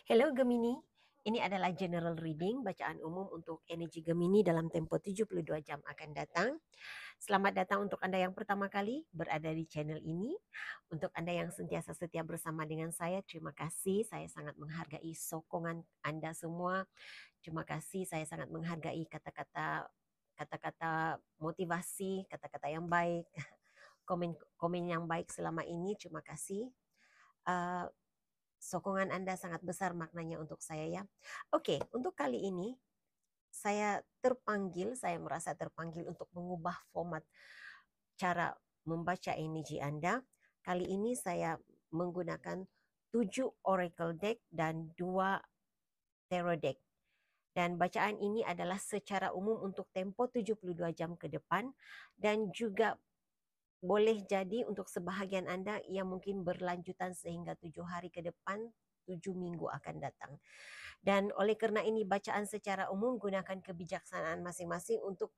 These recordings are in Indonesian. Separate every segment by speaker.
Speaker 1: Hello Gemini, ini adalah general reading bacaan umum untuk energi Gemini dalam tempo 72 jam akan datang. Selamat datang untuk Anda yang pertama kali berada di channel ini. Untuk Anda yang sentiasa setia bersama dengan saya, terima kasih. Saya sangat menghargai sokongan Anda semua. Terima kasih, saya sangat menghargai kata-kata motivasi, kata-kata yang baik, komen yang baik selama ini. Terima kasih. Uh, Sokongan Anda sangat besar maknanya untuk saya ya. Oke, untuk kali ini saya merasa terpanggil untuk mengubah format cara membaca energi Anda. Kali ini saya menggunakan 7 Oracle deck dan 2 Tarot deck. Dan bacaan ini adalah secara umum untuk tempo 72 jam ke depan dan juga boleh jadi untuk sebahagian Anda yang mungkin berlanjutan sehingga 7 hari ke depan, 7 minggu akan datang. Dan oleh kerana ini bacaan secara umum gunakan kebijaksanaan masing-masing untuk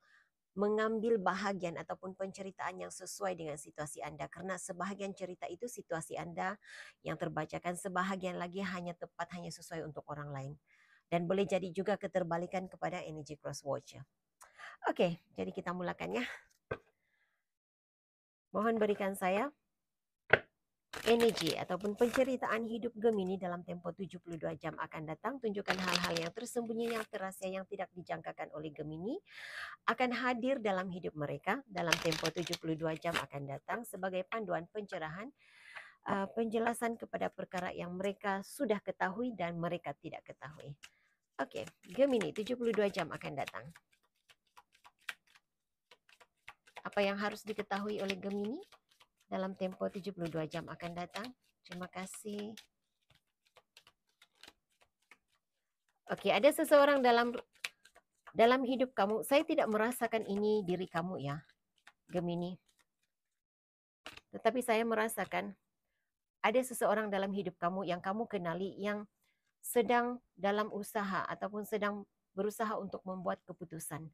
Speaker 1: mengambil bahagian ataupun penceritaan yang sesuai dengan situasi Anda. Kerana sebahagian cerita itu situasi Anda yang terbacakan, sebahagian lagi hanya tepat, hanya sesuai untuk orang lain. Dan boleh jadi juga keterbalikan kepada energy crosswatch. Oke, jadi kita mulakan ya. Mohon berikan saya energi ataupun penceritaan hidup Gemini dalam tempo 72 jam akan datang. Tunjukkan hal-hal yang tersembunyi, yang terasa, yang tidak dijangkakan oleh Gemini akan hadir dalam hidup mereka dalam tempo 72 jam akan datang sebagai panduan pencerahan, penjelasan kepada perkara yang mereka sudah ketahui dan mereka tidak ketahui. Okey, Gemini 72 jam akan datang. Apa yang harus diketahui oleh Gemini dalam tempo 72 jam akan datang? Terima kasih. Okey, ada seseorang dalam hidup kamu. Saya tidak merasakan ini diri kamu ya, Gemini. Tetapi saya merasakan ada seseorang dalam hidup kamu yang kamu kenali yang sedang dalam usaha ataupun sedang berusaha untuk membuat keputusan.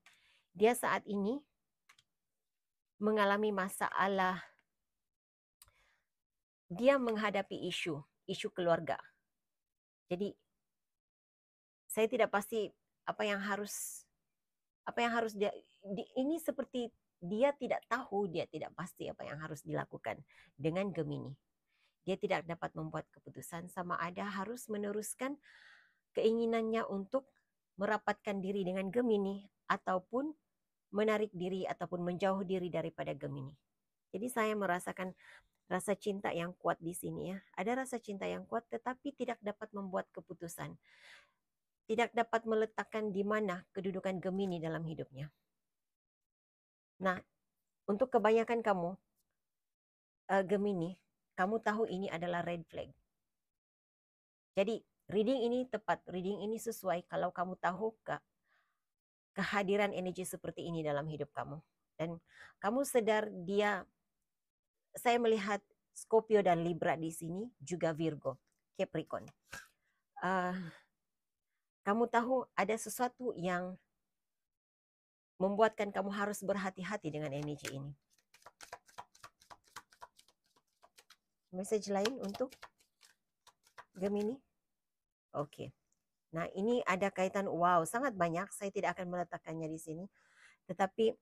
Speaker 1: Dia saat ini mengalami masalah. Dia menghadapi isu keluarga. Jadi saya tidak pasti apa yang harus dia ini seperti dia tidak tahu, dia tidak pasti apa yang harus dilakukan dengan Gemini. Dia tidak dapat membuat keputusan sama ada harus meneruskan keinginannya untuk merapatkan diri dengan Gemini ataupun menarik diri ataupun menjauh diri daripada Gemini. Jadi saya merasakan rasa cinta yang kuat di sini ya. Ada rasa cinta yang kuat tetapi tidak dapat membuat keputusan. Tidak dapat meletakkan di mana kedudukan Gemini dalam hidupnya. Nah, untuk kebanyakan kamu, Gemini, kamu tahu ini adalah red flag. Jadi, reading ini tepat, reading ini sesuai kalau kamu tahu kehadiran energi seperti ini dalam hidup kamu. Dan kamu sedar saya melihat Scorpio dan Libra di sini, juga Virgo, Capricorn. Kamu tahu ada sesuatu yang membuatkan kamu harus berhati-hati dengan energi ini. Message lain untuk Gemini? Oke. Nah, ini ada kaitan, wow, sangat banyak. Saya tidak akan meletakkannya di sini. Tetapi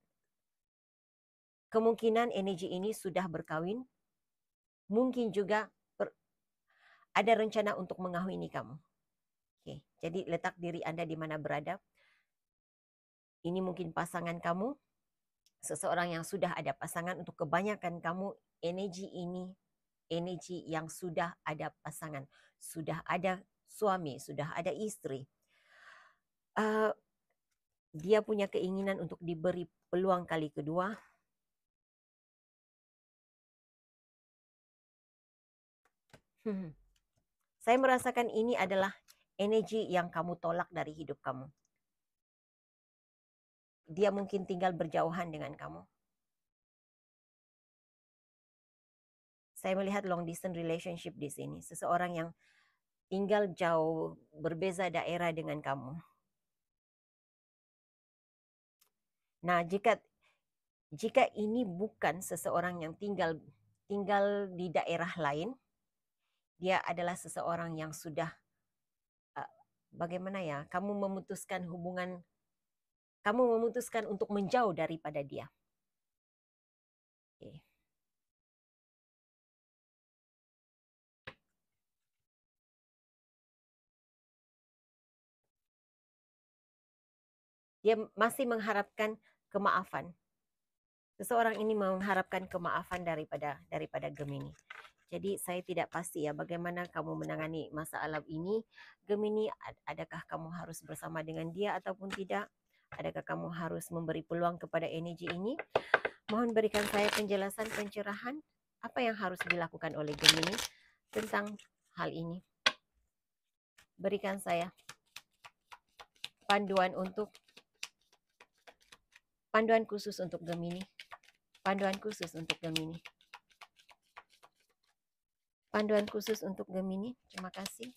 Speaker 1: kemungkinan energi ini sudah berkawin. Mungkin juga ada rencana untuk mengahwini kamu. Oke, jadi letak diri Anda di mana berada. Ini mungkin pasangan kamu, seseorang yang sudah ada pasangan. Untuk kebanyakan kamu, energi ini, energi yang sudah ada pasangan, sudah ada suami, sudah ada istri. Dia punya keinginan untuk diberi peluang kali kedua. Saya merasakan ini adalah energi yang kamu tolak dari hidup kamu. Dia mungkin tinggal berjauhan dengan kamu. Saya melihat long distance relationship di sini. Seseorang yang tinggal jauh, berbeza daerah dengan kamu. Nah, jika ini bukan seseorang yang tinggal di daerah lain, dia adalah seseorang yang sudah bagaimana ya, kamu memutuskan untuk menjauh daripada dia. Okay. Dia masih mengharapkan kemaafan. Seseorang ini mengharapkan kemaafan daripada Gemini. Jadi saya tidak pasti ya bagaimana kamu menangani masalah ini. Gemini, adakah kamu harus bersama dengan dia ataupun tidak? Adakah kamu harus memberi peluang kepada energi ini? Mohon berikan saya penjelasan, pencerahan apa yang harus dilakukan oleh Gemini tentang hal ini. Berikan saya panduan khusus untuk Gemini. Panduan khusus untuk Gemini. Panduan khusus untuk Gemini. Terima kasih.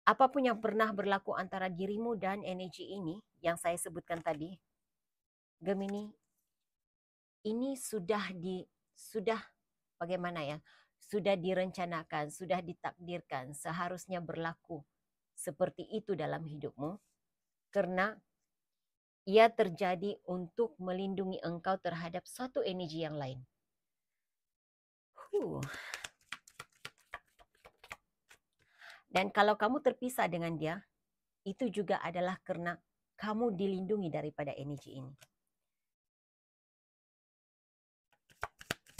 Speaker 1: Apapun yang pernah berlaku antara dirimu dan energi ini yang saya sebutkan tadi, Gemini, ini sudah bagaimana ya? Sudah direncanakan, sudah ditakdirkan, seharusnya berlaku seperti itu dalam hidupmu karena ia terjadi untuk melindungi engkau terhadap suatu energi yang lain. Dan kalau kamu terpisah dengan dia, itu juga adalah karena kamu dilindungi daripada energi ini.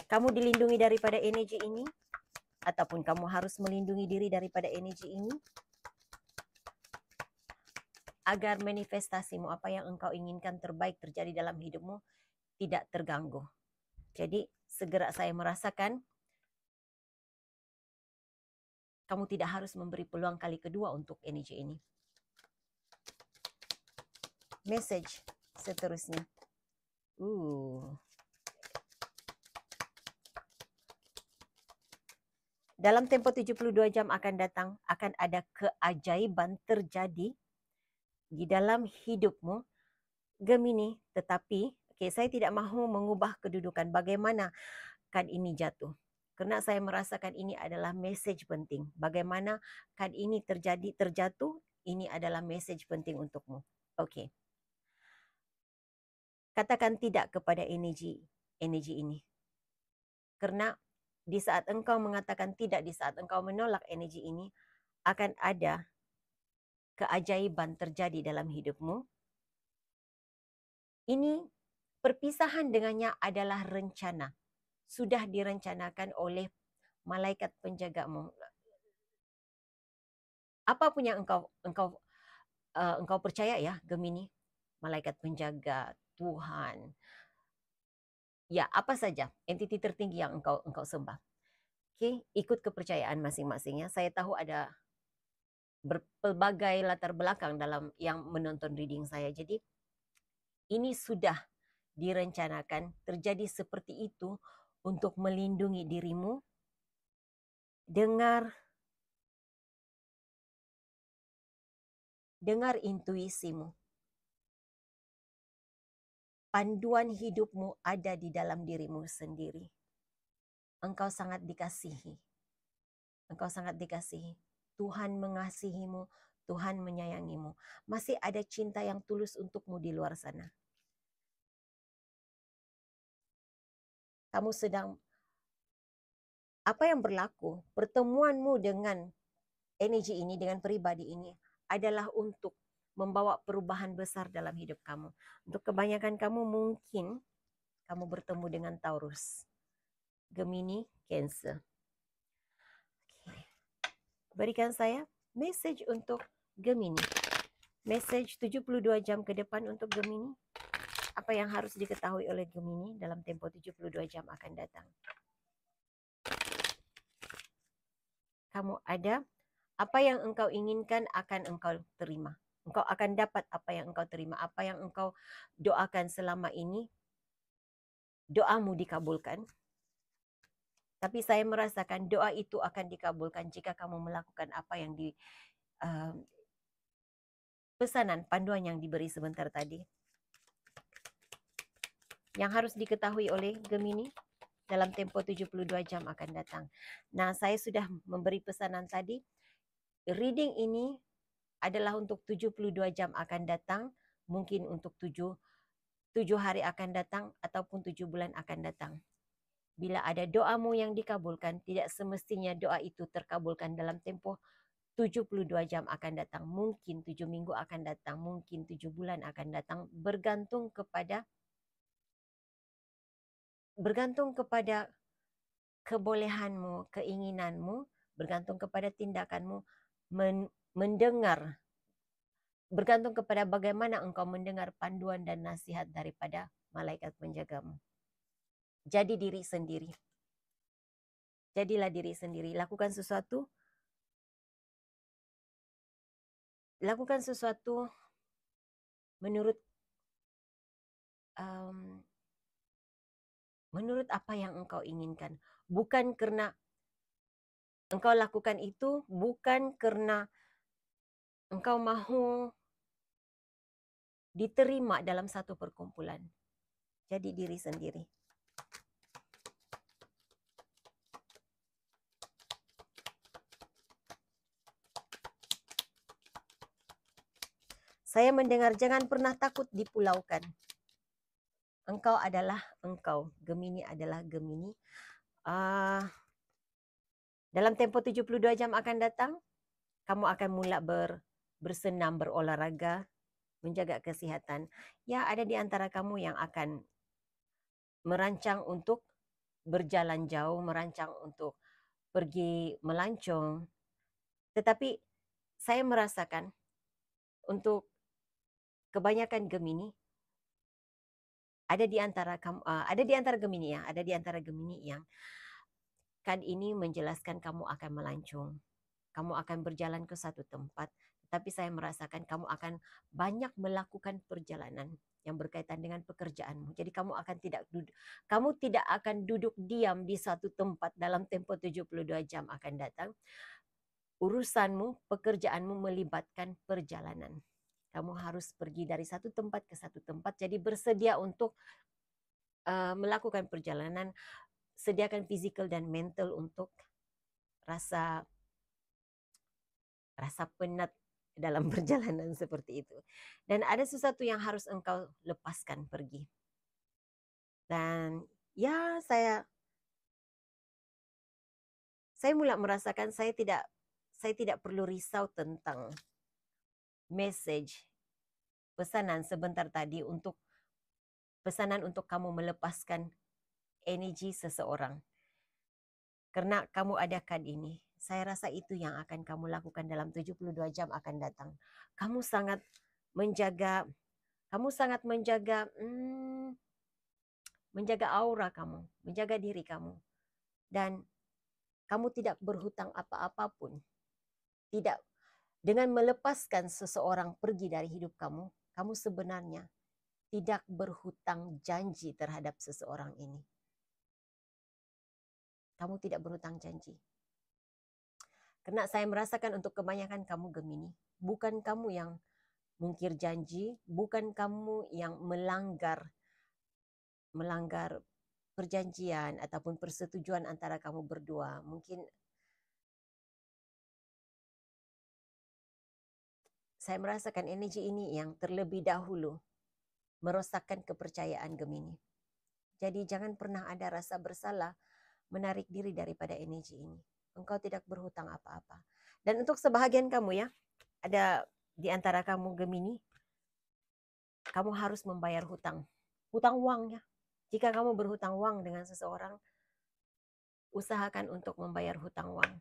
Speaker 1: Kamu dilindungi daripada energi ini, ataupun kamu harus melindungi diri daripada energi ini, agar manifestasimu, apa yang engkau inginkan terbaik terjadi dalam hidupmu, tidak terganggu. Jadi segera saya merasakan kamu tidak harus memberi peluang kali kedua untuk energi ini. Message seterusnya. Dalam tempo 72 jam akan datang, akan ada keajaiban terjadi di dalam hidupmu, Gemini. Tetapi, saya tidak mahu mengubah kedudukan bagaimana kad ini jatuh. Karena saya merasakan ini adalah message penting. Bagaimana kad ini terjatuh, ini adalah message penting untukmu. Oke. Katakan tidak kepada energi ini. Karena di saat engkau mengatakan tidak, di saat engkau menolak energi ini, akan ada keajaiban terjadi dalam hidupmu. Ini perpisahan dengannya adalah rencana. Sudah direncanakan oleh malaikat penjagamu. Apapun yang engkau percaya ya, Gemini, malaikat penjaga, Tuhan, ya apa saja entiti tertinggi yang engkau sembah. Oke, ikut kepercayaan masing-masingnya. Saya tahu ada berbagai latar belakang dalam yang menonton reading saya. Jadi ini sudah direncanakan terjadi seperti itu untuk melindungi dirimu. Dengar intuisimu. Panduan hidupmu ada di dalam dirimu sendiri. Engkau sangat dikasihi. Engkau sangat dikasihi. Tuhan mengasihimu, Tuhan menyayangimu. Masih ada cinta yang tulus untukmu di luar sana. Kamu sedang, apa yang berlaku, pertemuanmu dengan energi ini, dengan pribadi ini, adalah untuk membawa perubahan besar dalam hidup kamu. Untuk kebanyakan kamu mungkin kamu bertemu dengan Taurus, Gemini, Cancer. Berikan saya message untuk Gemini. Message 72 jam ke depan untuk Gemini. Apa yang harus diketahui oleh Gemini dalam tempo 72 jam akan datang. Kamu ada, apa yang engkau inginkan akan engkau terima. Engkau akan dapat apa yang engkau terima. Apa yang engkau doakan selama ini, doamu dikabulkan. Tapi saya merasakan doa itu akan dikabulkan jika kamu melakukan apa yang pesanan, panduan yang diberi sebentar tadi. Yang harus diketahui oleh Gemini, dalam tempoh 72 jam akan datang. Nah, saya sudah memberi pesanan tadi. Reading ini adalah untuk 72 jam akan datang, mungkin untuk 7 hari akan datang, ataupun 7 bulan akan datang. Bila ada doamu yang dikabulkan, tidak semestinya doa itu terkabulkan dalam tempoh 72 jam akan datang. Mungkin 7 minggu akan datang, mungkin 7 bulan akan datang, bergantung kepada kebolehanmu, keinginanmu, bergantung kepada tindakanmu, mendengar, bergantung kepada bagaimana engkau mendengar panduan dan nasihat daripada malaikat penjagamu. Jadi diri sendiri. Jadilah diri sendiri. Lakukan sesuatu menurut apa yang engkau inginkan. Bukan karena engkau lakukan itu, bukan karena engkau mahu diterima dalam satu perkumpulan. Jadi diri sendiri. Saya mendengar jangan pernah takut dipulaukan. Engkau adalah engkau. Gemini adalah Gemini. Dalam tempoh 72 jam akan datang, kamu akan mula bersenam, berolahraga, menjaga kesihatan. Ya, ada di antara kamu yang akan merancang untuk berjalan jauh, merancang untuk pergi melancong. Tetapi saya merasakan untuk kebanyakan Gemini, ada di antara Gemini yang kad ini menjelaskan kamu akan melancong. Kamu akan berjalan ke satu tempat, tetapi saya merasakan kamu akan banyak melakukan perjalanan yang berkaitan dengan pekerjaanmu. Jadi kamu tidak akan duduk diam di satu tempat dalam tempoh 72 jam akan datang. Urusanmu, pekerjaanmu melibatkan perjalanan. Kamu harus pergi dari satu tempat ke satu tempat, jadi bersedia untuk melakukan perjalanan, sediakan fisikal dan mental untuk rasa penat dalam perjalanan seperti itu. Dan ada sesuatu yang harus engkau lepaskan pergi. Dan ya saya mula merasakan saya tidak perlu risau tentang pesanan sebentar tadi pesanan untuk kamu melepaskan energi seseorang. Karena kamu ada kad ini. Saya rasa itu yang akan kamu lakukan dalam 72 jam akan datang. Kamu sangat menjaga aura kamu, menjaga diri kamu. Dan kamu tidak berhutang apa-apapun. Tidak. Dengan melepaskan seseorang pergi dari hidup kamu, kamu sebenarnya tidak berhutang janji terhadap seseorang ini. Kamu tidak berhutang janji. Karena saya merasakan untuk kebanyakan kamu Gemini, bukan kamu yang mungkir janji, bukan kamu yang melanggar perjanjian ataupun persetujuan antara kamu berdua. Mungkin saya merasakan energi ini yang terlebih dahulu merosakkan kepercayaan Gemini. Jadi jangan pernah ada rasa bersalah menarik diri daripada energi ini. Engkau tidak berhutang apa-apa. Dan untuk sebahagian kamu ya, ada di antara kamu Gemini, kamu harus membayar hutang. Hutang uang ya. Jika kamu berhutang uang dengan seseorang, usahakan untuk membayar hutang uang.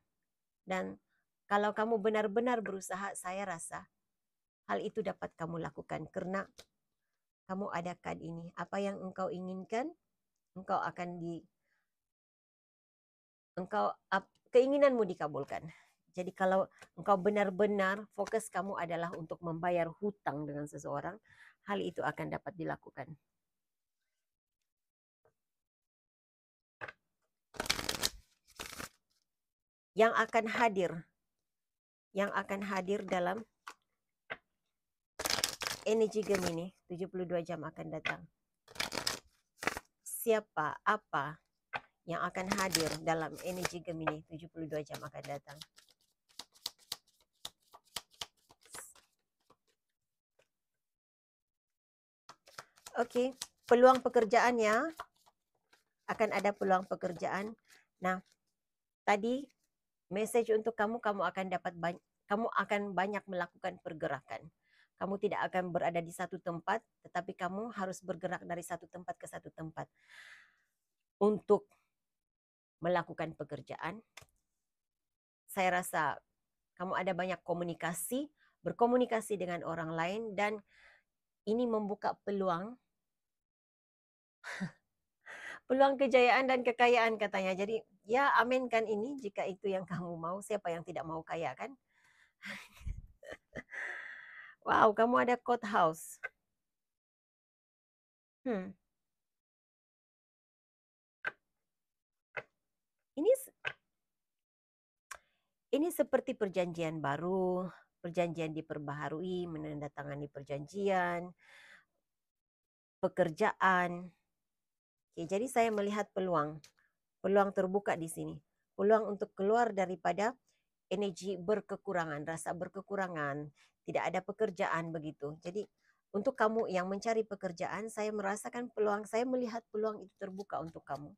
Speaker 1: Dan kalau kamu benar-benar berusaha, saya rasa hal itu dapat kamu lakukan karena kamu ada kad ini. Apa yang engkau inginkan, keinginanmu dikabulkan. Jadi kalau engkau benar-benar fokus kamu adalah untuk membayar hutang dengan seseorang, hal itu akan dapat dilakukan. Yang akan hadir dalam energi Gemini 72 jam akan datang. Siapa, apa yang akan hadir dalam energi Gemini 72 jam akan datang. Okey, peluang pekerjaannya akan ada peluang pekerjaan. Nah, tadi message untuk kamu, kamu akan banyak melakukan pergerakan. Kamu tidak akan berada di satu tempat, tetapi kamu harus bergerak dari satu tempat ke satu tempat untuk melakukan pekerjaan. Saya rasa kamu ada banyak komunikasi, berkomunikasi dengan orang lain, dan ini membuka peluang kejayaan dan kekayaan katanya. Jadi ya aminkan ini jika itu yang kamu mau. Siapa yang tidak mau kaya kan? Wow, kamu ada court house. Ini seperti perjanjian baru, perjanjian diperbaharui, menandatangani perjanjian, pekerjaan. Oke, jadi saya melihat peluang terbuka di sini. Peluang untuk keluar daripada energi berkekurangan, rasa berkekurangan, tidak ada pekerjaan begitu. Jadi untuk kamu yang mencari pekerjaan, saya merasakan peluang, saya melihat peluang itu terbuka untuk kamu.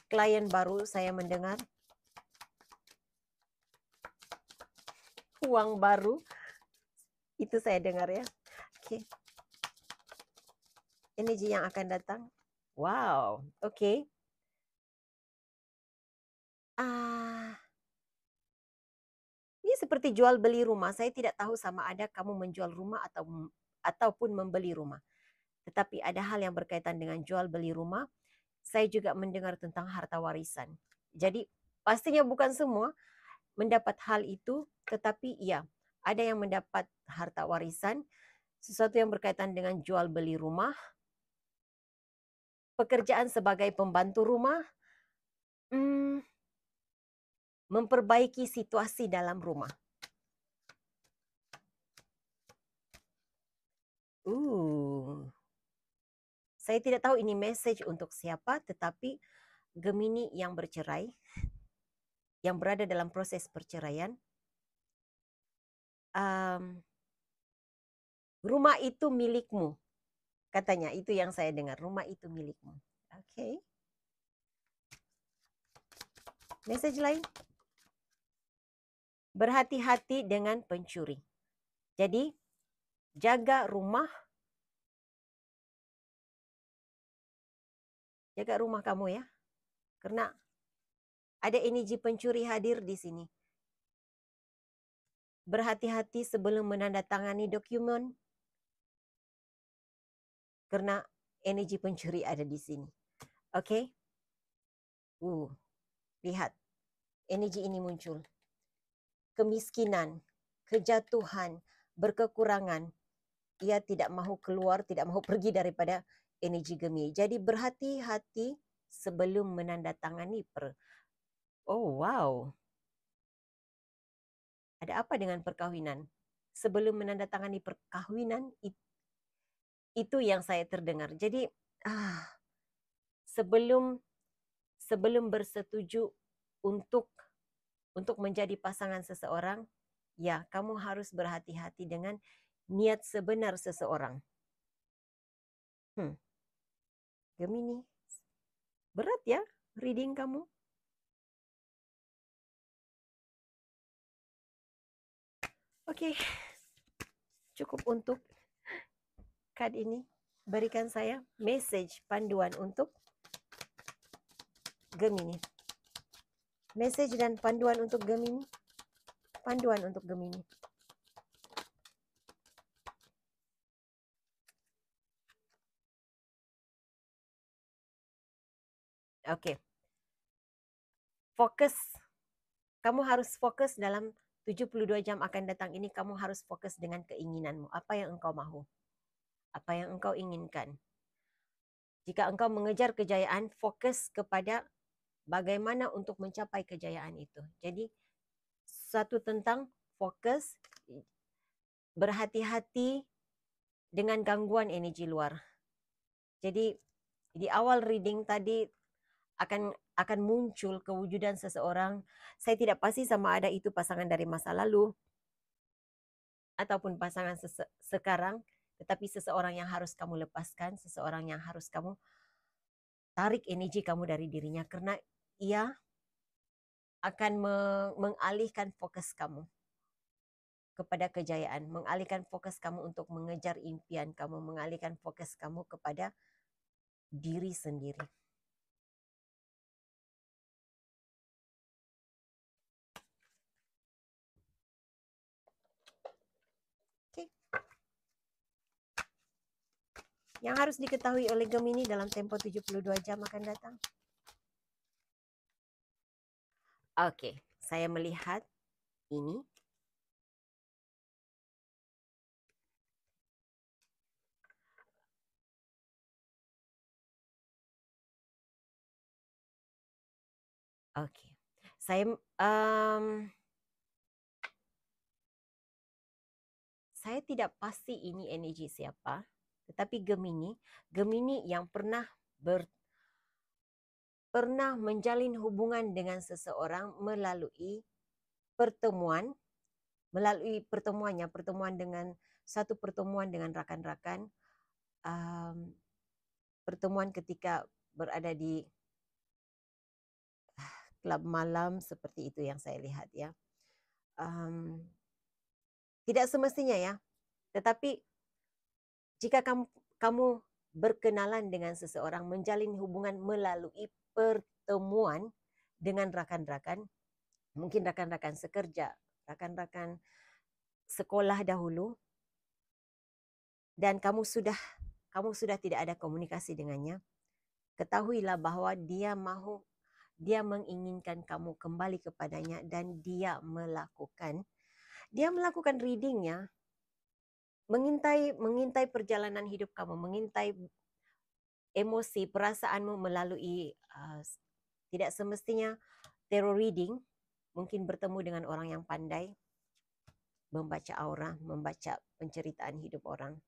Speaker 1: Klien baru saya mendengar, uang baru, itu saya dengar ya. Oke. Energi yang akan datang. Wow, oke. Ini seperti jual beli rumah. Saya tidak tahu sama ada kamu menjual rumah ataupun membeli rumah. Tetapi ada hal yang berkaitan dengan jual beli rumah. Saya juga mendengar tentang harta warisan. Jadi pastinya bukan semua mendapat hal itu, tetapi ya, ada yang mendapat harta warisan, sesuatu yang berkaitan dengan jual beli rumah, pekerjaan sebagai pembantu rumah, memperbaiki situasi dalam rumah. Saya tidak tahu ini message untuk siapa, tetapi Gemini yang bercerai, yang berada dalam proses perceraian, rumah itu milikmu. Katanya, itu yang saya dengar, rumah itu milikmu. Oke. Message lain. Berhati-hati dengan pencuri. Jadi, jaga rumah kamu ya. Karena ada energi pencuri hadir di sini. Berhati-hati sebelum menandatangani dokumen. Karena energi pencuri ada di sini. Oke? Lihat. Energi ini muncul. Kemiskinan, kejatuhan, berkekurangan. Ia tidak mahu keluar, tidak mahu pergi daripada energi Gemini. Jadi berhati-hati sebelum menandatangani Oh wow. Ada apa dengan perkahwinan? Sebelum menandatangani perkahwinan, itu yang saya terdengar. Jadi sebelum bersetuju untuk menjadi pasangan seseorang, ya kamu harus berhati-hati dengan niat sebenar seseorang. Gemini, berat ya reading kamu. Oke, cukup untuk kad ini. Berikan saya message panduan untuk Gemini. Message dan panduan untuk Gemini. Panduan untuk Gemini. Oke. Fokus. Kamu harus fokus dalam 72 jam akan datang ini, kamu harus fokus dengan keinginanmu. Apa yang engkau mahu? Apa yang engkau inginkan? Jika engkau mengejar kejayaan, fokus kepada bagaimana untuk mencapai kejayaan itu. Jadi, satu tentang fokus, berhati-hati dengan gangguan energi luar. Jadi, di awal reading tadi, akan muncul kewujudan seseorang. Saya tidak pasti sama ada itu pasangan dari masa lalu ataupun pasangan sekarang, tetapi seseorang yang harus kamu lepaskan, seseorang yang harus kamu tarik energi kamu dari dirinya, karena ia akan mengalihkan fokus kamu kepada kejayaan, mengalihkan fokus kamu untuk mengejar impian kamu, mengalihkan fokus kamu kepada diri sendiri. Okay. Yang harus diketahui oleh Gemini dalam tempo 72 jam akan datang. Oke, saya melihat ini. Oke, saya tidak pasti ini energi siapa, tetapi Gemini yang pernah menjalin hubungan dengan seseorang melalui pertemuan satu pertemuan dengan rakan-rakan, pertemuan ketika berada di klub malam, seperti itu yang saya lihat ya. Tidak semestinya ya, tetapi jika kamu berkenalan dengan seseorang, menjalin hubungan melalui pertemuan dengan rakan-rakan, mungkin rakan-rakan sekerja, rakan-rakan sekolah dahulu, dan kamu sudah tidak ada komunikasi dengannya, ketahuilah bahwa dia menginginkan kamu kembali kepadanya, dan dia melakukan readingnya, mengintai perjalanan hidup kamu, mengintai emosi, perasaanmu melalui tidak semestinya tarot reading, mungkin bertemu dengan orang yang pandai membaca aura, membaca penceritaan hidup orang.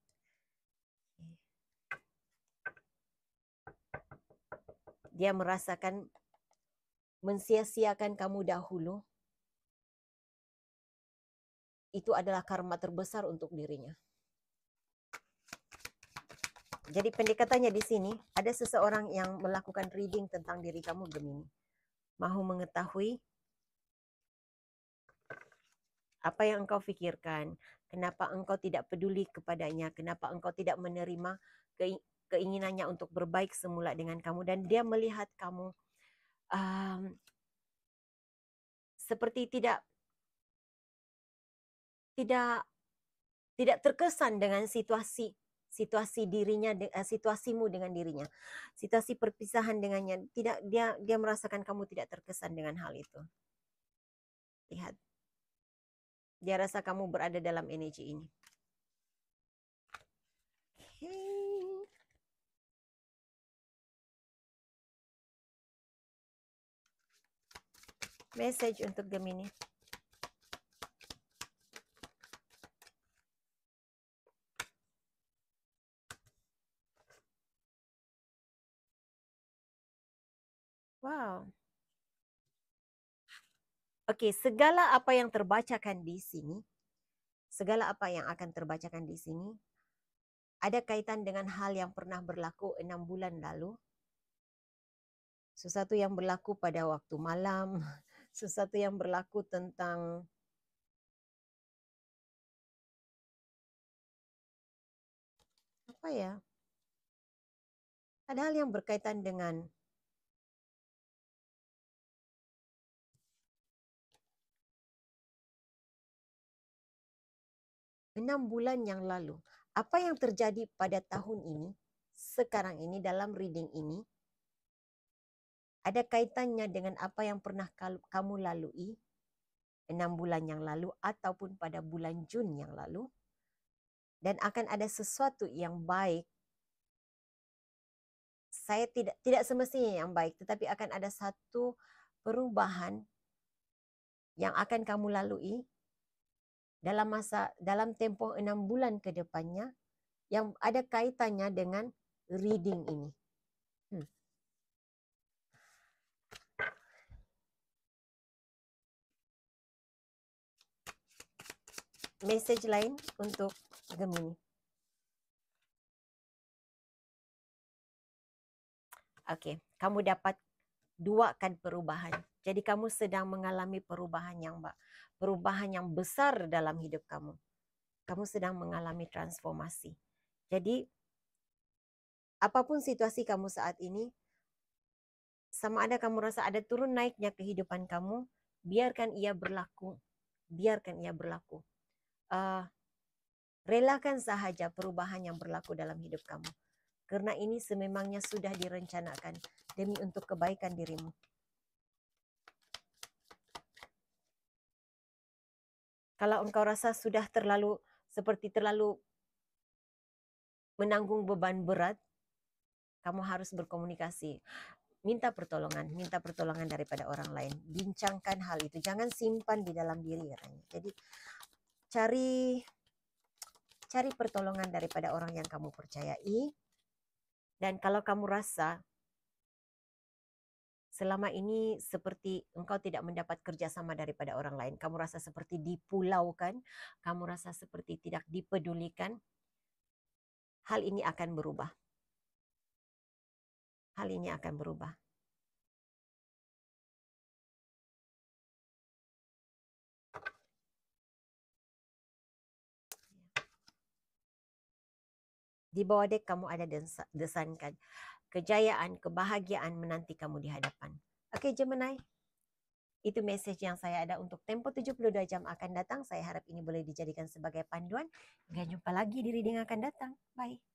Speaker 1: Dia merasakan mensia-siakan kamu dahulu. Itu adalah karma terbesar untuk dirinya. Jadi pendekatannya di sini, ada seseorang yang melakukan reading tentang diri kamu, Gemini. Mahu mengetahui apa yang engkau pikirkan, kenapa engkau tidak peduli kepadanya, kenapa engkau tidak menerima keinginannya untuk berbaik semula dengan kamu, dan dia melihat kamu seperti tidak terkesan dengan situasi dirinya, situasimu dengan dirinya, situasi perpisahan dengannya. Tidak, dia merasakan kamu tidak terkesan dengan hal itu. Lihat, dia rasa kamu berada dalam energi ini. Message untuk Gemini. Wow. Oke, segala apa yang terbacakan di sini, segala apa yang akan terbacakan di sini, ada kaitan dengan hal yang pernah berlaku 6 bulan lalu. Sesuatu yang berlaku pada waktu malam, sesuatu yang berlaku tentang apa ya? Ada hal yang berkaitan dengan 6 bulan yang lalu. Apa yang terjadi pada tahun ini, sekarang ini, dalam reading ini, ada kaitannya dengan apa yang pernah kamu lalui 6 bulan yang lalu ataupun pada bulan Jun yang lalu. Dan akan ada sesuatu yang baik. Saya tidak semestinya yang baik, tetapi akan ada satu perubahan yang akan kamu lalui dalam tempoh 6 bulan ke depannya, yang ada kaitannya dengan reading ini. message lain untuk Gemini. Oke, kamu dapat 2 kan perubahan. Jadi kamu sedang mengalami perubahan yang besar dalam hidup kamu. Kamu sedang mengalami transformasi. Jadi apapun situasi kamu saat ini, sama ada kamu rasa ada turun naiknya kehidupan kamu, biarkan ia berlaku. Biarkan ia berlaku. Relakan sahaja perubahan yang berlaku dalam hidup kamu. Karena ini sememangnya sudah direncanakan demi untuk kebaikan dirimu. Kalau engkau rasa sudah terlalu menanggung beban berat, kamu harus berkomunikasi. Minta pertolongan daripada orang lain. Bincangkan hal itu, jangan simpan di dalam diri katanya. Jadi cari pertolongan daripada orang yang kamu percayai. Dan kalau kamu rasa selama ini seperti engkau tidak mendapat kerjasama daripada orang lain, kamu rasa seperti dipulaukan, kamu rasa seperti tidak dipedulikan, hal ini akan berubah. Hal ini akan berubah. Di bawah dek kamu ada desankan. Kejayaan, kebahagiaan menanti kamu di hadapan. Oke, Gemini. Itu message yang saya ada untuk tempo 72 jam akan datang. Saya harap ini boleh dijadikan sebagai panduan. Hingga jumpa lagi di reading akan datang. Bye.